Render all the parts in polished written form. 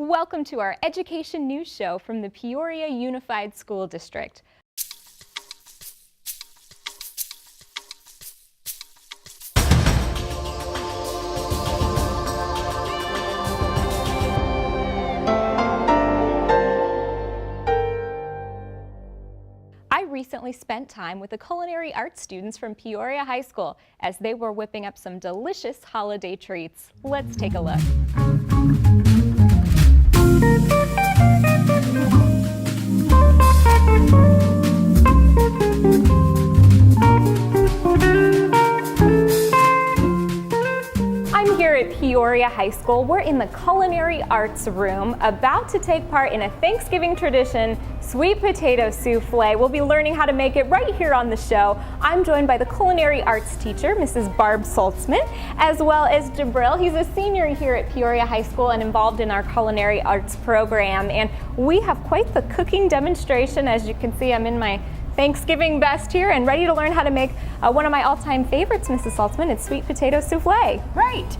Welcome to our Education News Show from the Peoria Unified School District. I recently spent time with the culinary arts students from Peoria High School as they were whipping up some delicious holiday treats. Let's take a look. I'm here at Peoria High School. We're in the culinary arts room about to take part in a Thanksgiving tradition, sweet potato souffle. We'll be learning how to make it right here on the show. I'm joined by the culinary arts teacher, Mrs. Barb Saltzman, as well as Jabril. He's a senior here at Peoria High School and involved in our culinary arts program. And we have quite the cooking demonstration. As you can see, I'm in my Thanksgiving best here and ready to learn how to make one of my all-time favorites, Mrs. Saltzman. It's sweet potato souffle. Right.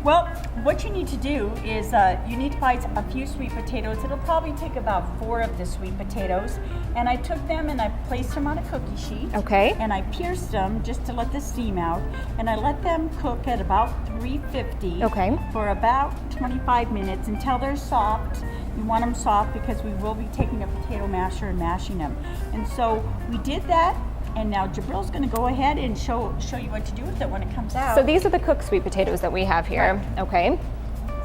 Well, what you need to do is you need to buy a few sweet potatoes. It'll probably take about 4 of the sweet potatoes. And I took them and I placed them on a cookie sheet. Okay. And I pierced them just to let the steam out. And I let them cook at about 350 for about 25 minutes until they're soft. You want them soft because we will be taking a potato masher and mashing them. And so we did that. And now Jabril's going to go ahead and show you what to do with it when it comes out. So these are the cooked sweet potatoes that we have here. Right. Okay.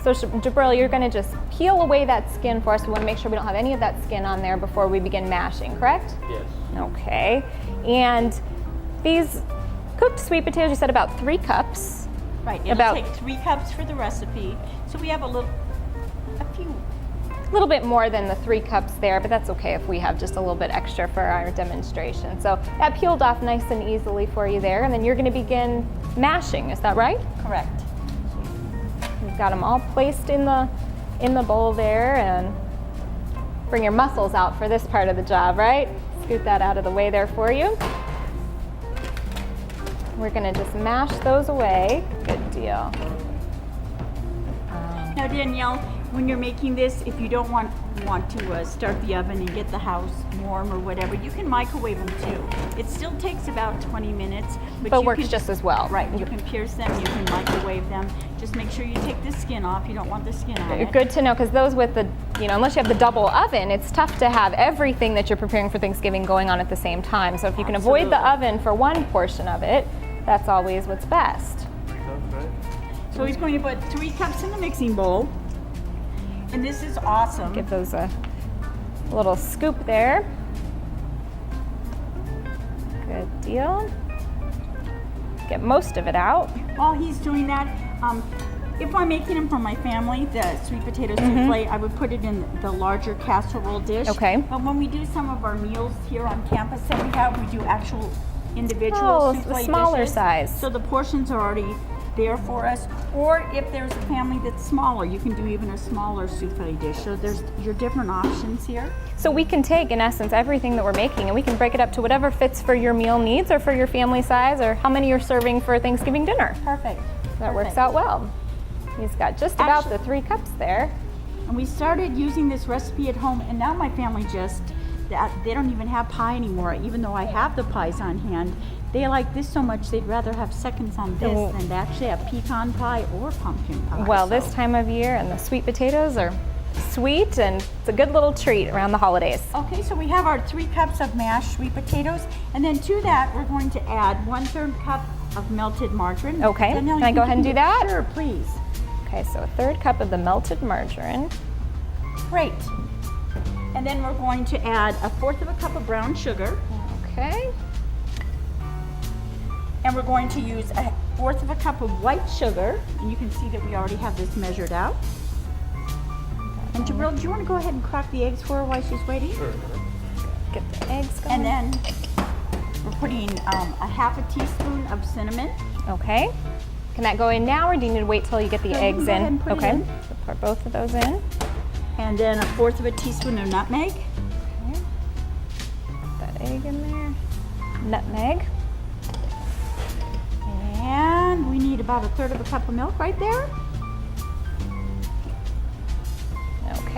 So Jabril, you're going to just peel away that skin for us. We want to make sure we don't have any of that skin on there before we begin mashing, correct? Yes. Okay. And these cooked sweet potatoes, you said about 3 cups. Right. It'll take 3 cups for the recipe. So we have a little bit more than the 3 cups there, but that's okay if we have just a little bit extra for our demonstration. So that peeled off nice and easily for you there, and then you're going to begin mashing, is that right? Correct. You've got them all placed in the bowl there, and bring your muscles out for this part of the job, right? Scoot that out of the way there for you. We're going to just mash those away. Good deal. Now Danielle, when you're making this, if you don't want to start the oven and get the house warm or whatever, you can microwave them too. It still takes about 20 minutes. But works just as well. Right, you can pierce them, you can microwave them. Just make sure you take the skin off. You don't want the skin on it. Good to know, because those with the, unless you have the double oven, it's tough to have everything that you're preparing for Thanksgiving going on at the same time. So if you can avoid the oven for one portion of it, that's always what's best. So he's going to put 3 cups in the mixing bowl. And this is awesome. Give those a little scoop there. Good deal. Get most of it out. While he's doing that, if I'm making them for my family, the sweet potato souffle, I would put it in the larger casserole dish. Okay. But when we do some of our meals here on campus that we do actual individual souffle the smaller dishes. size. So the portions are already there for us. Or if there's a family that's smaller, you can do even a smaller souffle dish. So there's your different options here. So we can take, in essence, everything that we're making and we can break it up to whatever fits for your meal needs or for your family size or how many you're serving for Thanksgiving dinner. Perfect. That works out well. He's got just about the 3 cups there. And we started using this recipe at home, and now my family they don't even have pie anymore, even though I have the pies on hand. They like this so much they'd rather have seconds on this than to actually have pecan pie or pumpkin pie. Well, this time of year and the sweet potatoes are sweet and it's a good little treat around the holidays. Okay, so we have our 3 cups of mashed sweet potatoes, and then to that we're going to add 1/3 cup of melted margarine. Okay, can I go ahead and do that? Sure, please. Okay, so 1/3 cup of the melted margarine. Great. And then we're going to add 1/4 cup of brown sugar. Okay. And we're going to use 1/4 cup of white sugar. And you can see that we already have this measured out. And Jabril, do you want to go ahead and crack the eggs for her while she's waiting? Sure. Get the eggs going. And then we're putting a 1/2 teaspoon of cinnamon. Okay. Can that go in now or do you need to wait till you get the eggs go ahead in? and put it Okay. in. So pour both of those in. And then 1/4 teaspoon of nutmeg. Okay. Put that egg in there. Nutmeg. And we need about 1/3 cup of milk right there.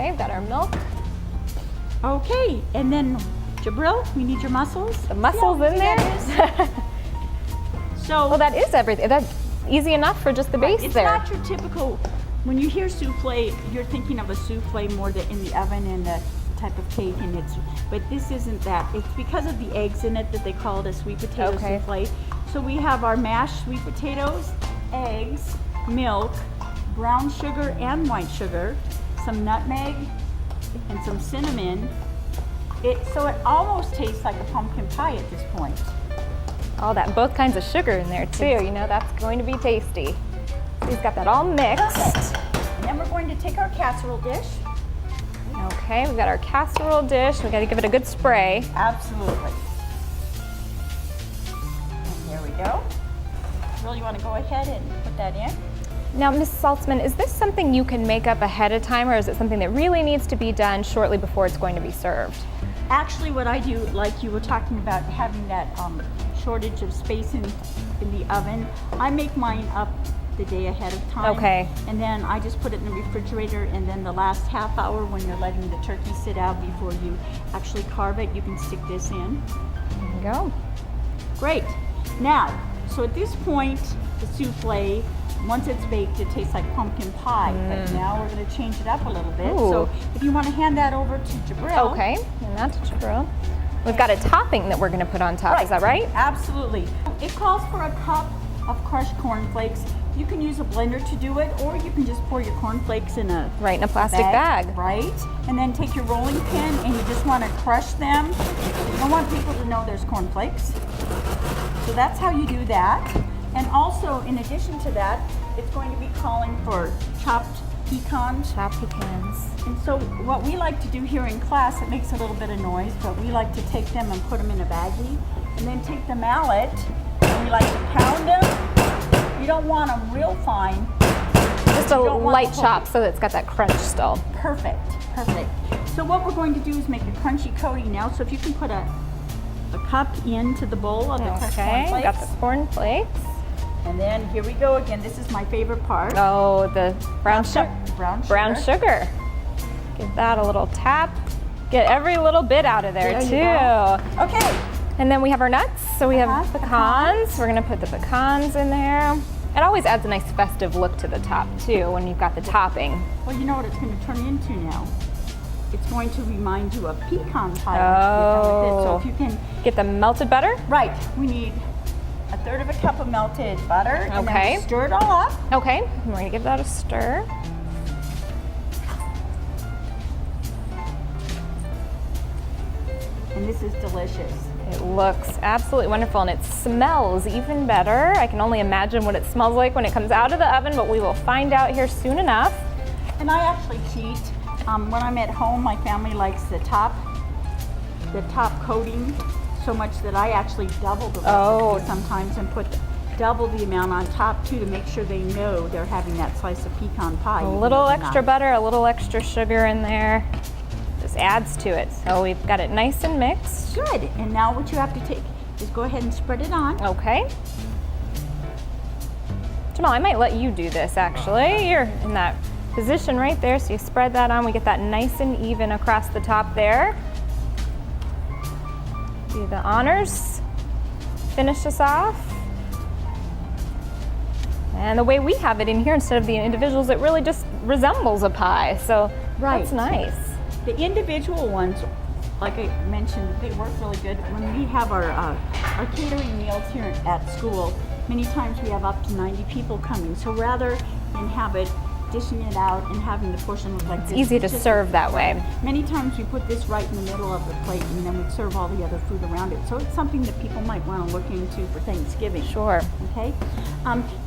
Okay, we've got our milk. Okay, and then Jabril, we need your mussels. The mussels in there. So, well, that is everything. That's easy enough for just the base it's there. It's not your typical, when you hear souffle, you're thinking of a souffle more in the oven and the type of cake, and but this isn't that. It's because of the eggs in it that they call it a sweet potato souffle. So we have our mashed sweet potatoes, eggs, milk, brown sugar and white sugar, some nutmeg, and some cinnamon. So it almost tastes like a pumpkin pie at this point. Oh, both kinds of sugar in there too. You know, that's going to be tasty. We've got that all mixed. Perfect. And then we're going to take our casserole dish. Okay, we've got our casserole dish. We've got to give it a good spray. Absolutely. And there we go. Really, you want to go ahead and put that in? Now, Mrs. Saltzman, is this something you can make up ahead of time, or is it something that really needs to be done shortly before it's going to be served? Actually, what I do, like you were talking about having that shortage of space in the oven, I make mine up the day ahead of time. Okay. And then I just put it in the refrigerator, and then the last half hour when you're letting the turkey sit out before you actually carve it, you can stick this in. There you go. Great. Now, so at this point, the souffle, once it's baked, it tastes like pumpkin pie. But now we're going to change it up a little bit. Ooh. So if you want to hand that over to Jabril. Okay, and that's Jabril. We've got a topping that we're going to put on top. Is that right? Absolutely. It calls for a cup of crushed cornflakes. You can use a blender to do it, or you can just pour your cornflakes in a plastic bag. Right, and then take your rolling pin and you just want to crush them. You don't want people to know there's cornflakes. So that's how you do that. And also, in addition to that, it's going to be calling for chopped pecans. Chopped pecans. And so what we like to do here in class, it makes a little bit of noise, but we like to take them and put them in a baggie, and then take the mallet, and we like to pound them. You don't want them real fine. Just a light chop so that it's got that crunch still. Perfect, perfect. So what we're going to do is make a crunchy coating now. So if you can put a cup into the bowl of the crushed cornflakes. Okay, got the cornflakes. And then here we go again. This is my favorite part. Oh, the brown sugar. Brown sugar. Give that a little tap. Get every little bit out of there too. Okay. And then we have our nuts. So we have pecans. We're gonna put the pecans in there. It always adds a nice festive look to the top too when you've got the topping. Well, you know what it's going to turn into now? It's going to remind you of pecan pie. Oh. So if you can get the melted butter. Right. We need a third of a cup of melted butter. And Okay. then stir it all up. Okay. We're gonna give that a stir. And this is delicious. It looks absolutely wonderful, and it smells even better. I can only imagine what it smells like when it comes out of the oven, but we will find out here soon enough. And I actually cheat. When I'm at home, my family likes the top coating so much that I actually double the recipe sometimes and put double the amount on top too, to make sure they know they're having that slice of pecan pie. A little extra butter, a little extra sugar in there. Just adds to it. So we've got it nice and mixed. Good. And now what you have to take is go ahead and spread it on. Okay. Jamal, I might let you do this actually. You're in that position right there, so you spread that on. We get that nice and even across the top there. Do the honors. Finish us off. And the way we have it in here, instead of the individuals, it really just resembles a pie. So that's nice. The individual ones, like I mentioned, they work really good. When we have our catering meals here at school, many times we have up to 90 people coming. So rather than have it dishing it out and having the portion look like this. It's easy to serve that way. Many times we put this right in the middle of the plate, and then we serve all the other food around it. So it's something that people might want to look into for Thanksgiving. Sure. Okay.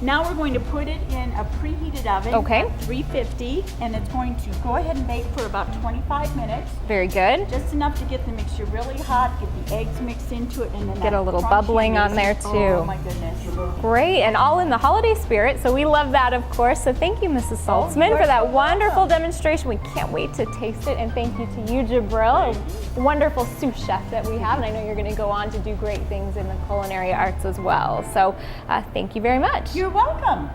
Now we're going to put it in a preheated oven at 350, and it's going to go ahead and bake for about 25 minutes. Very good. Just enough to get the mixture really hot, get the eggs mixed into it, and then get a little bubbling on there too. Oh my goodness. Great, and all in the holiday spirit, so we love that, of course. So thank you, Mrs. Saltzman, for that wonderful demonstration. We can't wait to taste it, and thank you to you, Jabril, a wonderful sous chef that we have, and I know you're going to go on to do great things in the culinary arts as well. So thank you very much. You're welcome.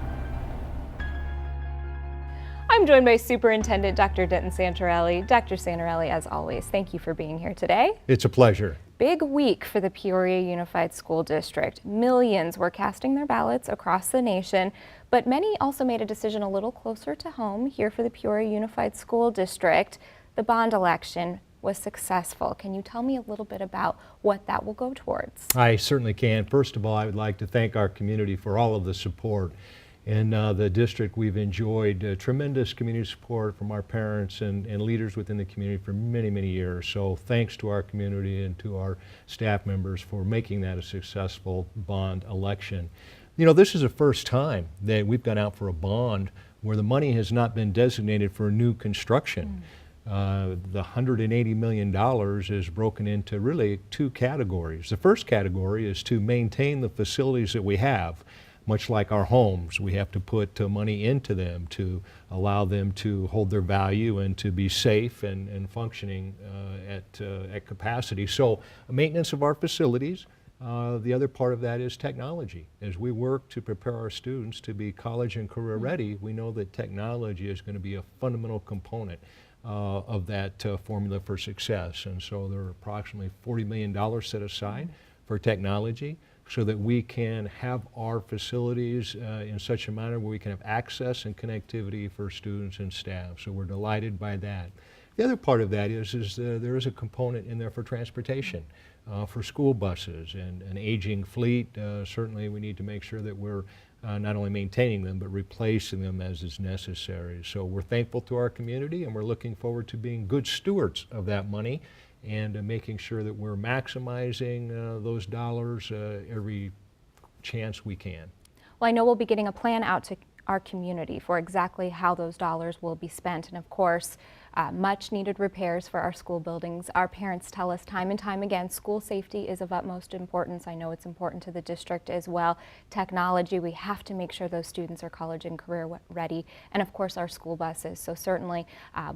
I'm joined by Superintendent Dr. Denton Santarelli. Dr. Santarelli, as always, thank you for being here today. It's a pleasure. Big week for the Peoria Unified School District. Millions were casting their ballots across the nation, but many also made a decision a little closer to home here for the Peoria Unified School District. The bond election was successful. Can you tell me a little bit about what that will go towards? I certainly can. First of all, I would like to thank our community for all of the support. In the district, we've enjoyed tremendous community support from our parents and leaders within the community for many, many years. So thanks to our community and to our staff members for making that a successful bond election. You know, this is the first time that we've gone out for a bond where the money has not been designated for new construction. The $180 million is broken into really two categories. The first category is to maintain the facilities that we have. Much like our homes, we have to put money into them to allow them to hold their value and to be safe and functioning at capacity. So maintenance of our facilities. The other part of that is technology. As we work to prepare our students to be college and career ready, we know that technology is going to be a fundamental component of that formula for success. And so there are approximately $40 million set aside for technology, so that we can have our facilities in such a manner where we can have access and connectivity for students and staff. So we're delighted by that. The other part of that is there is a component in there for transportation, for school buses and an aging fleet. Certainly we need to make sure that we're not only maintaining them, but replacing them as is necessary. So we're thankful to our community, and we're looking forward to being good stewards of that money and making sure that we're maximizing those dollars every chance we can. Well, I know we'll be getting a plan out to our community for exactly how those dollars will be spent, and of course much needed repairs for our school buildings. Our parents tell us time and time again school safety is of utmost importance. I know it's important to the district as well. Technology, we have to make sure those students are college and career ready, and of course our school buses. So certainly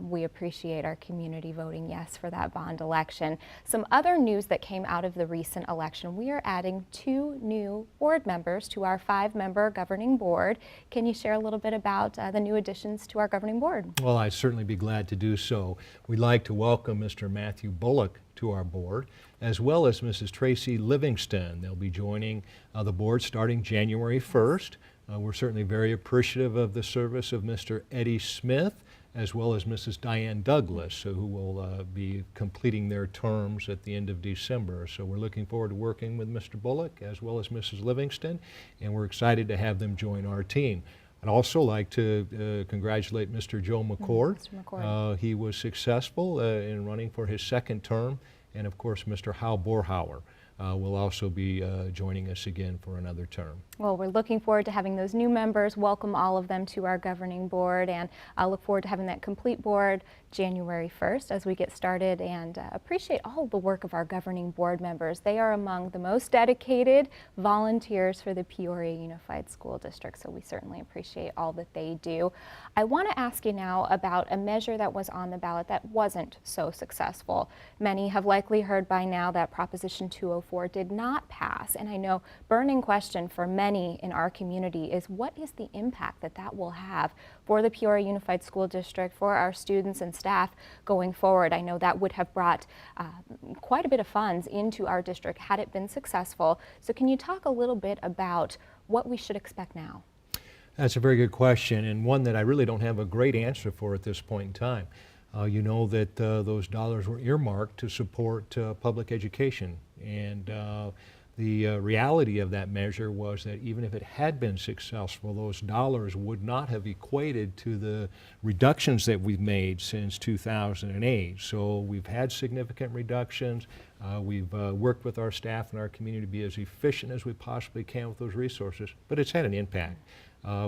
we appreciate our community voting yes for that bond election. Some other news that came out of the recent election: we are adding 2 new board members to our 5-member governing board. Can you share a little bit about the new additions to our governing board? Well, I'd certainly be glad to do so. We'd like to welcome Mr. Matthew Bullock to our board, as well as Mrs. Tracy Livingston. They'll be joining the board starting January 1st. We're certainly very appreciative of the service of Mr. Eddie Smith, as well as Mrs. Diane Douglas, who will be completing their terms at the end of December. So we're looking forward to working with Mr. Bullock as well as Mrs. Livingston, and we're excited to have them join our team. I'd also like to congratulate Mr. Joe McCord. Mr. McCord. He was successful in running for his 2nd term, and of course Mr. Hal Borhauer will also be joining us again for another term. Well, we're looking forward to having those new members, welcome all of them to our governing board, and I look forward to having that complete board January 1st as we get started, and appreciate all the work of our governing board members. They are among the most dedicated volunteers for the Peoria Unified School District, so we certainly appreciate all that they do. I want to ask you now about a measure that was on the ballot that wasn't so successful. Many have likely heard by now that Proposition 204 did not pass, and I know burning question for many in our community is what is the impact that that will have for the Peoria Unified School District, for our students and staff going forward. I know that would have brought quite a bit of funds into our district had it been successful. So can you talk a little bit about what we should expect now? That's a very good question, and one that I really don't have a great answer for at this point in time. You know that those dollars were earmarked to support public education, and the reality of that measure was that even if it had been successful, those dollars would not have equated to the reductions that we've made since 2008. So we've had significant reductions. We've worked with our staff and our community to be as efficient as we possibly can with those resources, but it's had an impact.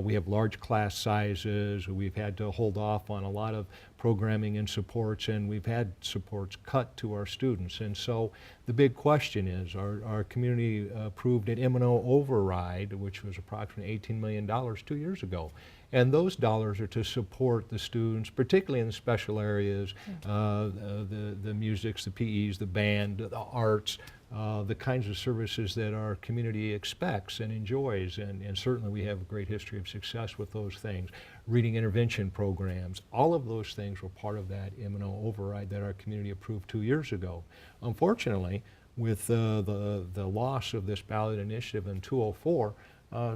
We have large class sizes. We've had to hold off on a lot of programming and supports, and we've had supports cut to our students. And so the big question is, our community approved an M&O override, which was approximately $18 million 2 years ago. And those dollars are to support the students, particularly in the special areas, the musics, the PEs, the band, the arts, the kinds of services that our community expects and enjoys, and certainly we have a great history of success with those things. Reading intervention programs, all of those things were part of that M&O override that our community approved 2 years ago. Unfortunately, with the loss of this ballot initiative in 204,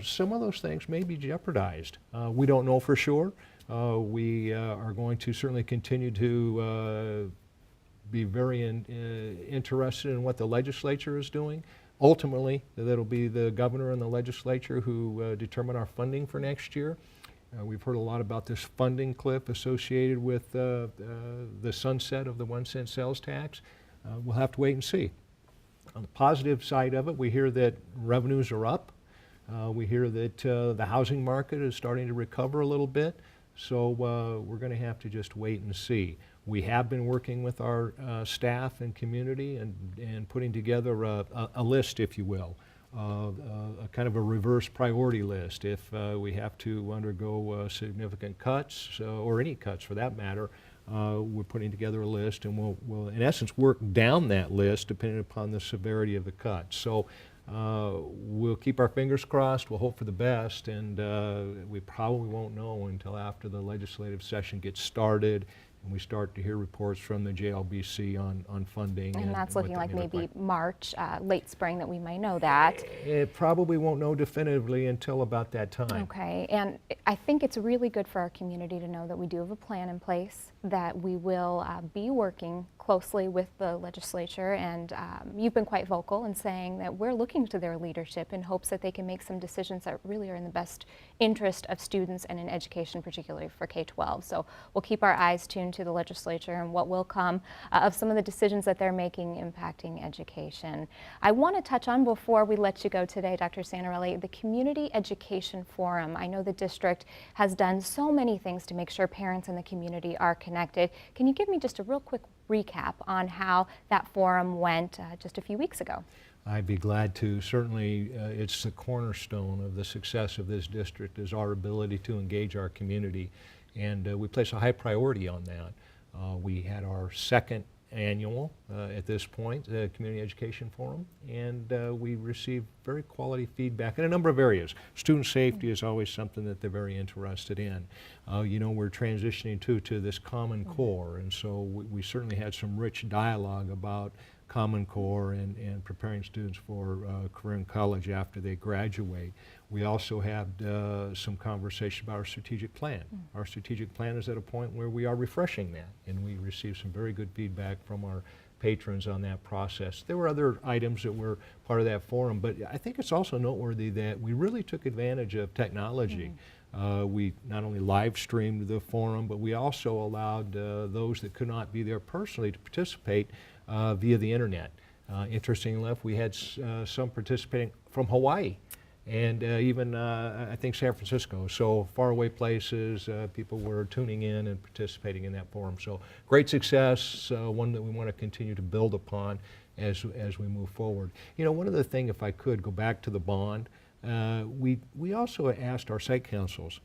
some of those things may be jeopardized. We don't know for sure. We are going to certainly continue to be very interested in what the legislature is doing. Ultimately, that'll be the governor and the legislature who determine our funding for next year. We've heard a lot about this funding cliff associated with the sunset of the 1 cent sales tax. We'll have to wait and see. On the positive side of it, we hear that revenues are up. We hear that the housing market is starting to recover a little bit. So we're going to have to just wait and see. We have been working with our staff and community and putting together a list, if you will, a kind of a reverse priority list. If we have to undergo significant cuts, or any cuts for that matter, we're putting together a list, and we'll in essence work down that list depending upon the severity of the cuts. So we'll keep our fingers crossed, we'll hope for the best, and we probably won't know until after the legislative session gets started and we start to hear reports from the JLBC on funding. And that's looking like maybe March, late spring, that we might know that. It probably won't know definitively until about that time. Okay, and I think it's really good for our community to know that we do have a plan in place, that we will be working closely with the legislature, and you've been quite vocal in saying that we're looking to their leadership in hopes that they can make some decisions that really are in the best interest of students and in education, particularly for K-12. So we'll keep our eyes tuned to the legislature and what will come of some of the decisions that they're making impacting education. I want to touch on, before we let you go today, Dr. Santarelli, the Community Education Forum. I know the district has done so many things to make sure parents in the community are connected. Can you give me just a real quick recap on how that forum went just a few weeks ago? I'd be glad to. Certainly, it's the cornerstone of the success of this district is our ability to engage our community, and we place a high priority on that. We had our second annual, at this point, the Community Education Forum, and we received very quality feedback in a number of areas. Student safety is always something that they're very interested in. You know, we're transitioning to this Common Core, and so we certainly had some rich dialogue about Common Core and preparing students for career in college after they graduate. We also had some conversation about our strategic plan. Our strategic plan is at a point where we are refreshing that, and we received some very good feedback from our patrons on that process. There were other items that were part of that forum, but I think it's also noteworthy that we really took advantage of technology. We not only live streamed the forum, but we also allowed those that could not be there personally to participate via the internet. Interestingly enough, we had some participating from Hawaii and even I think San Francisco. So faraway places, people were tuning in and participating in that forum. So great success, one that we want to continue to build upon as we move forward. You know, one other thing, if I could go back to the bond, we also asked our site councils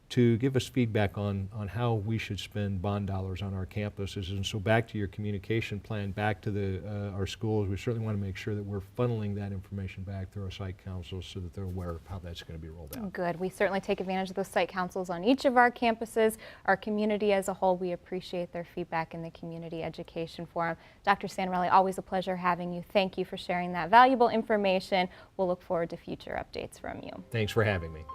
to give us feedback on how we should spend bond dollars on our campuses. And so back to your communication plan, back to our schools, we certainly want to make sure that we're funneling that information back through our site councils so that they're aware of how that's going to be rolled out. Good. We certainly take advantage of those site councils on each of our campuses. Our community as a whole, we appreciate their feedback in the Community Education Forum. Dr. Santarelli, always a pleasure having you. Thank you for sharing that valuable information. We'll look forward to future updates from you. Thanks for having me.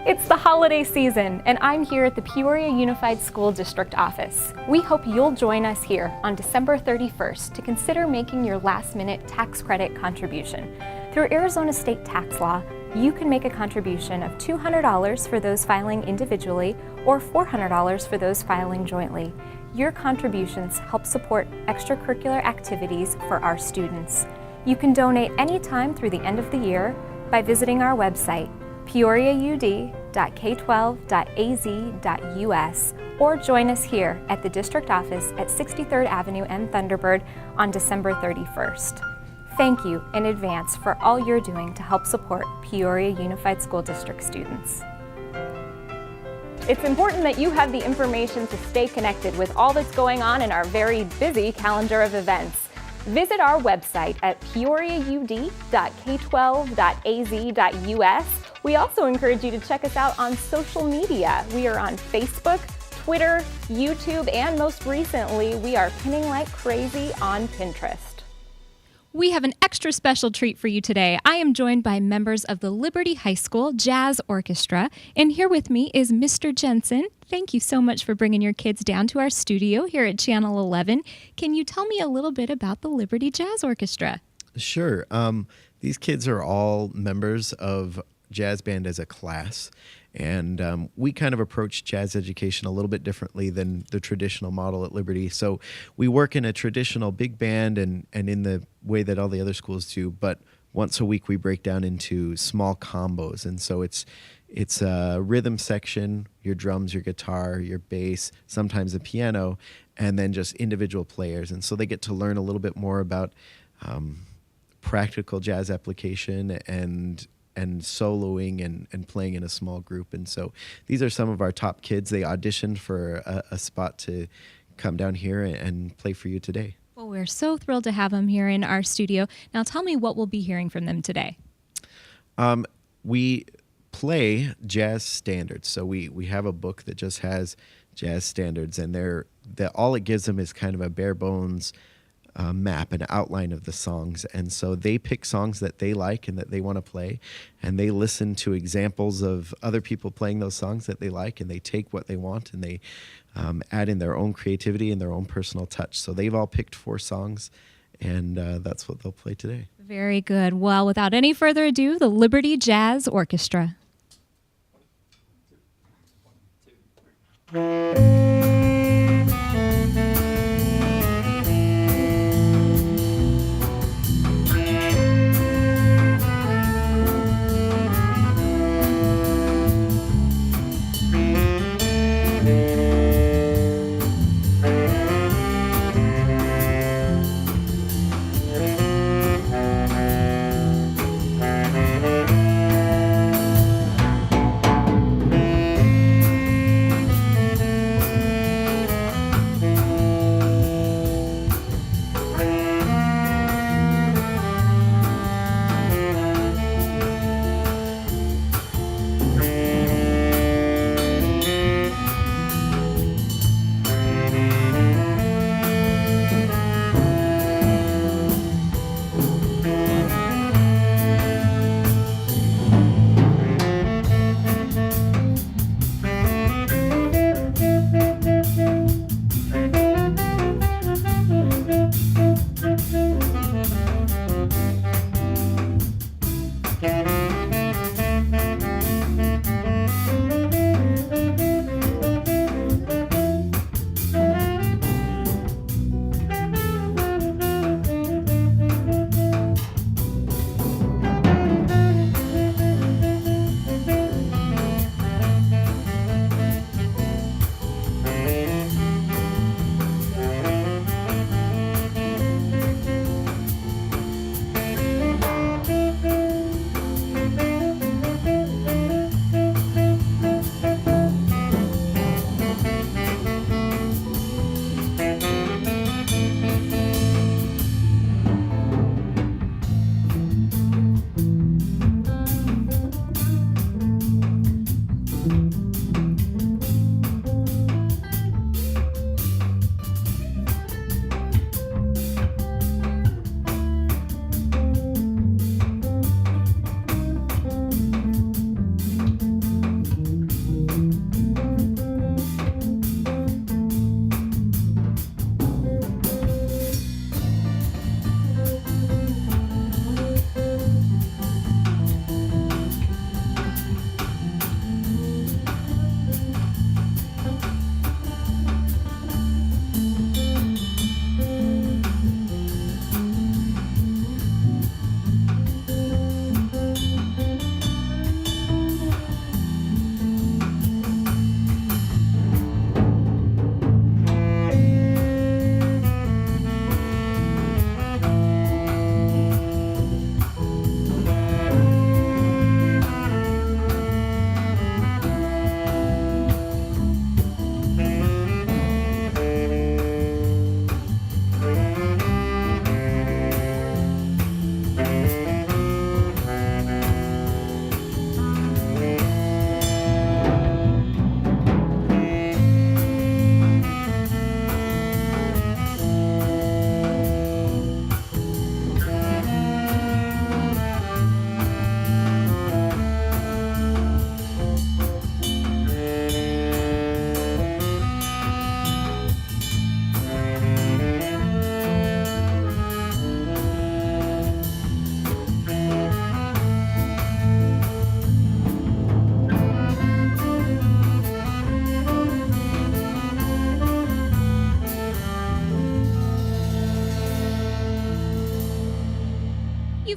It's the holiday season, and I'm here at the Peoria Unified School District office. We hope you'll join us here on December 31st to consider making your last-minute tax credit contribution. Through Arizona state tax law, you can make a contribution of $200 for those filing individually or $400 for those filing jointly. Your contributions help support extracurricular activities for our students. You can donate anytime through the end of the year by visiting our website, peoriaud.k12.az.us, or join us here at the district office at 63rd Avenue and Thunderbird on December 31st. Thank you in advance for all you're doing to help support Peoria Unified School District students. It's important that you have the information to stay connected with all that's going on in our very busy calendar of events. Visit our website at peoriaud.k12.az.us. We also encourage you to check us out on social media. We are on Facebook, Twitter, YouTube, and most recently, we are pinning like crazy on Pinterest. We have an extra special treat for you today. I am joined by members of the Liberty High School Jazz Orchestra, and here with me is Mr. Jensen. Thank you so much for bringing your kids down to our studio here at Channel 11. Can you tell me a little bit about the Liberty Jazz Orchestra? Sure. These kids are all members of jazz band as a class, and we kind of approach jazz education a little bit differently than the traditional model at Liberty. So we work in a traditional big band and in the way that all the other schools do, but once a week we break down into small combos. And so it's a rhythm section, your drums, your guitar, your bass, sometimes a piano, and then just individual players. And so they get to learn a little bit more about practical jazz application and soloing and playing in a small group. And so these are some of our top kids. They auditioned for a spot to come down here and play for you today. Well, we're so thrilled to have them here in our studio. Now tell me what we'll be hearing from them today. We play jazz standards. So we have a book that just has jazz standards, and all it gives them is kind of a bare bones map, an outline of the songs. And so they pick songs that they like and that they want to play, and they listen to examples of other people playing those songs that they like, and they take what they want and they add in their own creativity and their own personal touch. So they've all picked 4 songs, and that's what they'll play today. Very good. Well, without any further ado, the Liberty Jazz Orchestra.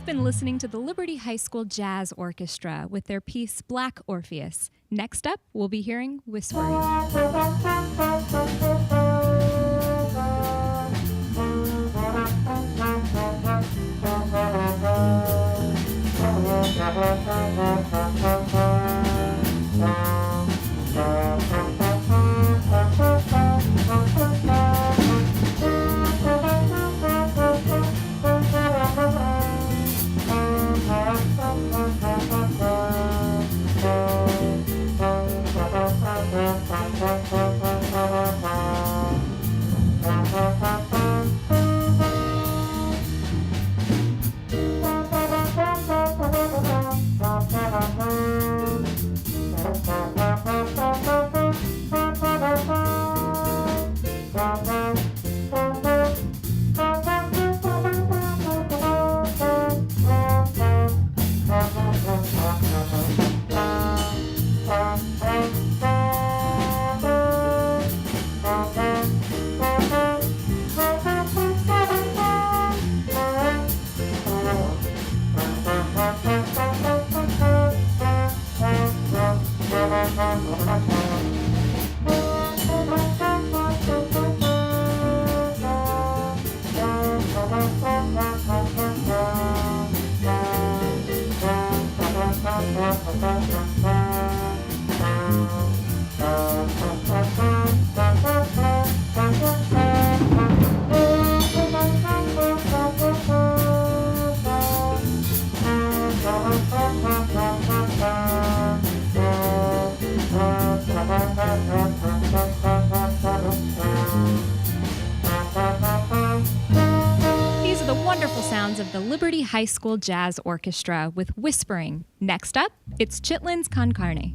You've been listening to the Liberty High School Jazz Orchestra with their piece Black Orpheus. Next up, we'll be hearing Whispering. These are the wonderful sounds of the Liberty High School Jazz Orchestra with Whispering. Next up, it's Chitlin's Con Carne.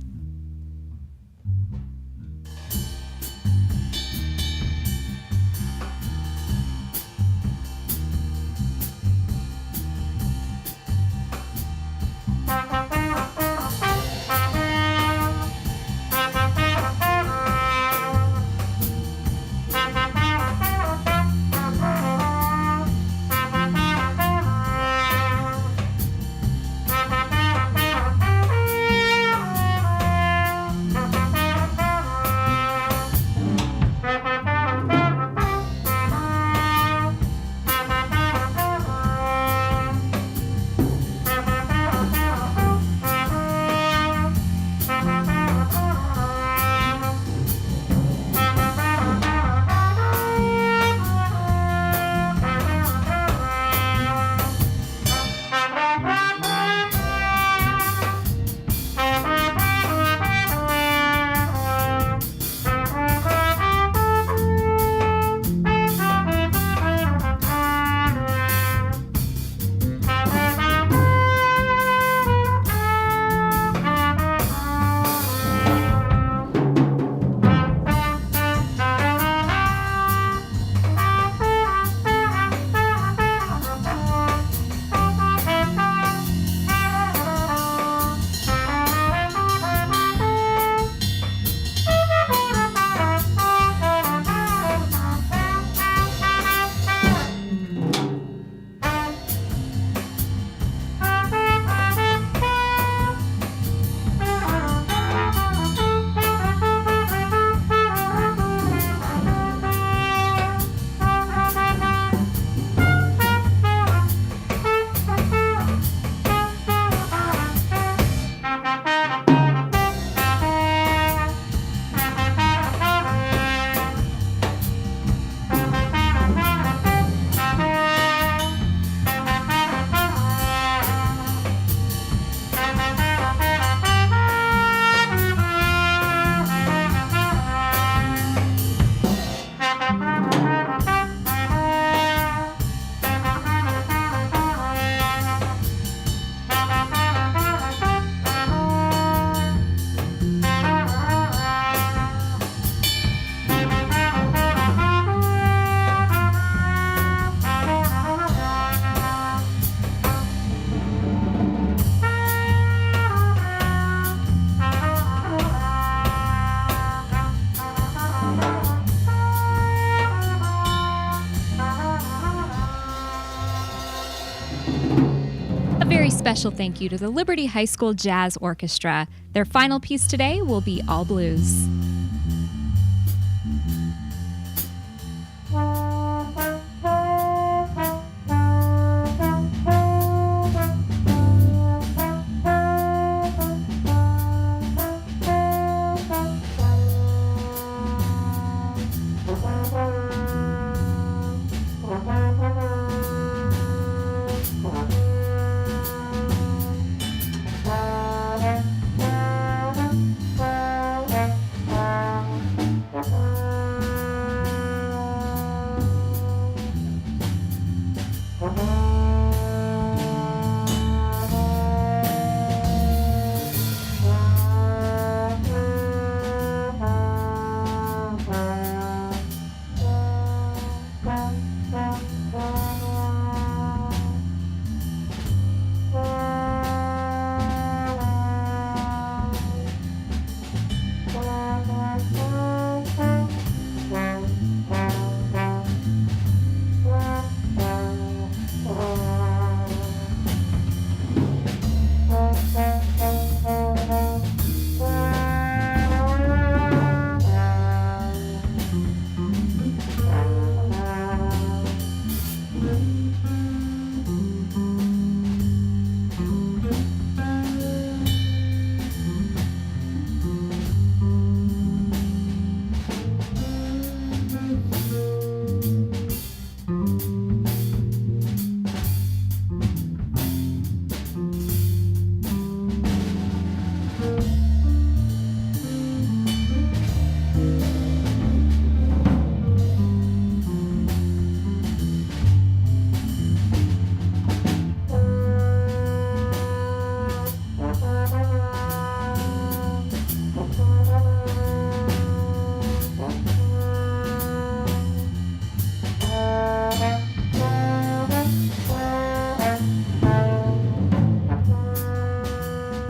special thank you to the Liberty High School Jazz Orchestra. Their final piece today will be All Blues.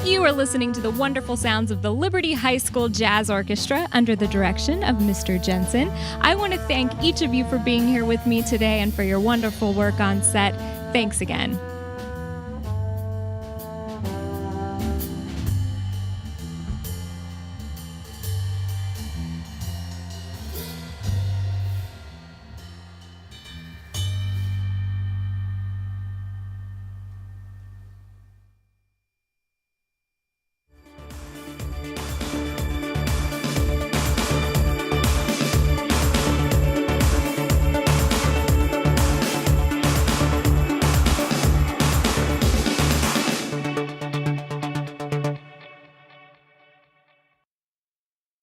You are listening to the wonderful sounds of the Liberty High School Jazz Orchestra under the direction of Mr. Jensen. I want to thank each of you for being here with me today and for your wonderful work on set. Thanks again.